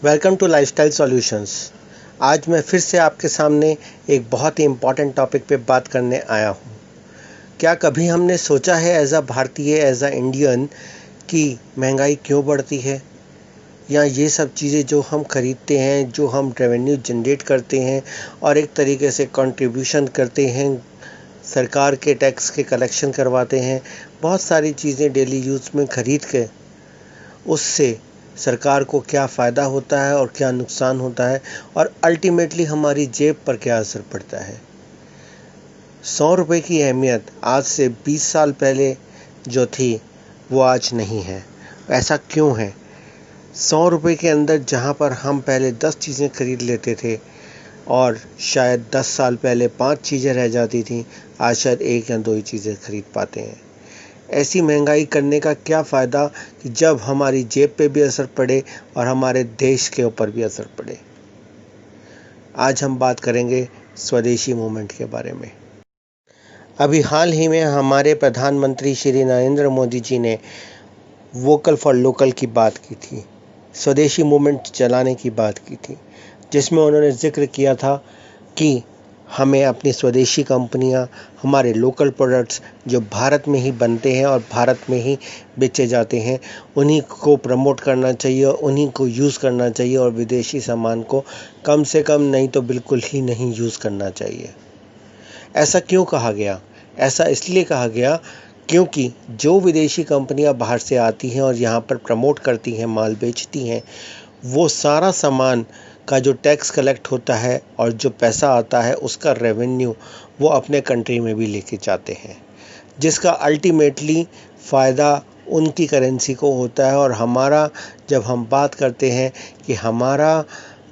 Welcome to lifestyle solutions. आज मैं फिर से आपके सामने एक बहुत ही इम्पॉर्टेंट टॉपिक पे बात करने आया हूँ। क्या कभी हमने सोचा है एज अ भारतीय, एज अ इंडियन, कि महंगाई क्यों बढ़ती है, या ये सब चीज़ें जो हम खरीदते हैं, जो हम रेवेन्यू जनरेट करते हैं और एक तरीके से कंट्रीब्यूशन करते हैं, सरकार के टैक्स के कलेक्शन करवाते हैं, बहुत सारी चीज़ें डेली यूज़ में खरीद के उससे सरकार को क्या फ़ायदा होता है और क्या नुकसान होता है, और अल्टीमेटली हमारी जेब पर क्या असर पड़ता है। 100 रुपये की अहमियत आज से 20 साल पहले जो थी वो आज नहीं है। ऐसा क्यों है? 100 रुपये के अंदर जहाँ पर हम पहले 10 चीज़ें खरीद लेते थे और शायद 10 साल पहले 5 चीज़ें रह जाती थीं, आज शायद 1 या 2 ही चीज़ें खरीद पाते हैं। ऐसी महंगाई करने का क्या फ़ायदा कि जब हमारी जेब पे भी असर पड़े और हमारे देश के ऊपर भी असर पड़े। आज हम बात करेंगे स्वदेशी मूवमेंट के बारे में। अभी हाल ही में हमारे प्रधानमंत्री श्री नरेंद्र मोदी जी ने वोकल फॉर लोकल की बात की थी, स्वदेशी मूवमेंट चलाने की बात की थी, जिसमें उन्होंने ज़िक्र किया था कि हमें अपनी स्वदेशी कंपनियां, हमारे लोकल प्रोडक्ट्स जो भारत में ही बनते हैं और भारत में ही बेचे जाते हैं, उन्हीं को प्रमोट करना चाहिए, उन्हीं को यूज़ करना चाहिए और विदेशी सामान को कम से कम नहीं तो बिल्कुल ही नहीं यूज़ करना चाहिए। ऐसा क्यों कहा गया? ऐसा इसलिए कहा गया क्योंकि जो विदेशी कंपनियां बाहर से आती हैं और यहाँ पर प्रमोट करती हैं, माल बेचती हैं, वो सारा सामान का जो टैक्स कलेक्ट होता है और जो पैसा आता है उसका रेवेन्यू वो अपने कंट्री में भी लेके जाते हैं, जिसका अल्टीमेटली फ़ायदा उनकी करेंसी को होता है। और हमारा, जब हम बात करते हैं कि हमारा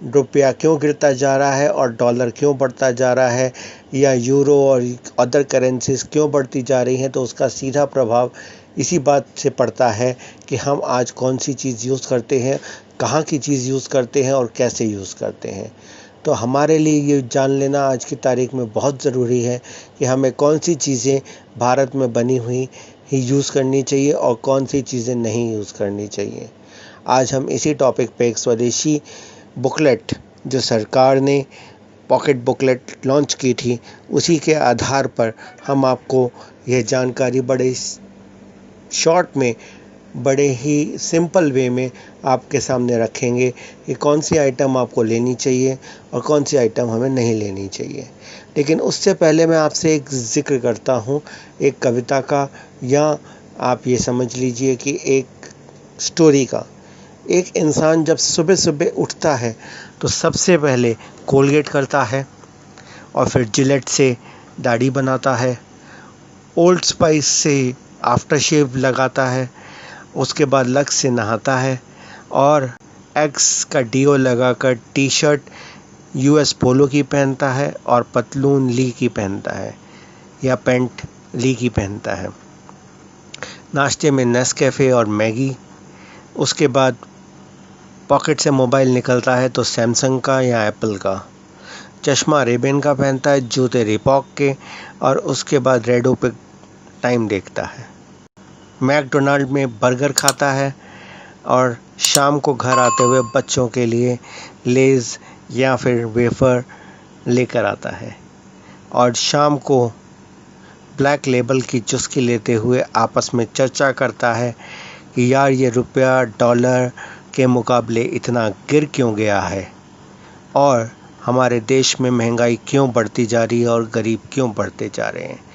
रुपया क्यों गिरता जा रहा है और डॉलर क्यों बढ़ता जा रहा है, या यूरो और अदर करेंसीज क्यों बढ़ती जा रही हैं, तो उसका सीधा प्रभाव इसी बात से पड़ता है कि हम आज कौन सी चीज़ यूज़ करते हैं, कहाँ की चीज़ यूज़ करते हैं और कैसे यूज़ करते हैं। तो हमारे लिए ये जान लेना आज की तारीख में बहुत ज़रूरी है कि हमें कौन सी चीज़ें भारत में बनी हुई ही यूज़ करनी चाहिए और कौन सी चीज़ें नहीं यूज़ करनी चाहिए। आज हम इसी टॉपिक पे एक स्वदेशी बुकलेट, जो सरकार ने पॉकेट बुकलेट लॉन्च की थी, उसी के आधार पर हम आपको यह जानकारी बड़े शॉर्ट में, बड़े ही सिंपल वे में आपके सामने रखेंगे कि कौन सी आइटम आपको लेनी चाहिए और कौन सी आइटम हमें नहीं लेनी चाहिए। लेकिन उससे पहले मैं आपसे एक ज़िक्र करता हूँ, एक कविता का, या आप ये समझ लीजिए कि एक स्टोरी का। एक इंसान जब सुबह सुबह उठता है तो सबसे पहले कोलगेट करता है और फिर जिलेट से दाढ़ी बनाता है, ओल्ड स्पाइस से आफ्टर शेव लगाता है, उसके बाद लक्स से नहाता है और एक्स का डीओ लगाकर टी शर्ट यूएस पोलो की पहनता है और पतलून ली की पहनता है या पैंट ली की पहनता है। नाश्ते में नेस्कैफ़े और मैगी। उसके बाद पॉकेट से मोबाइल निकलता है तो सैमसंग का या एप्पल का। चश्मा रेबेन का पहनता है, जूते रिबॉक के, और उसके बाद रेडो पे टाइम देखता है। मैकडोनाल्ड में बर्गर खाता है और शाम को घर आते हुए बच्चों के लिए लेज़ या फिर वेफ़र लेकर आता है, और शाम को ब्लैक लेबल की चुस्की लेते हुए आपस में चर्चा करता है कि यार ये रुपया डॉलर के मुकाबले इतना गिर क्यों गया है, और हमारे देश में महंगाई क्यों बढ़ती जा रही है और गरीब क्यों बढ़ते जा रहे हैं।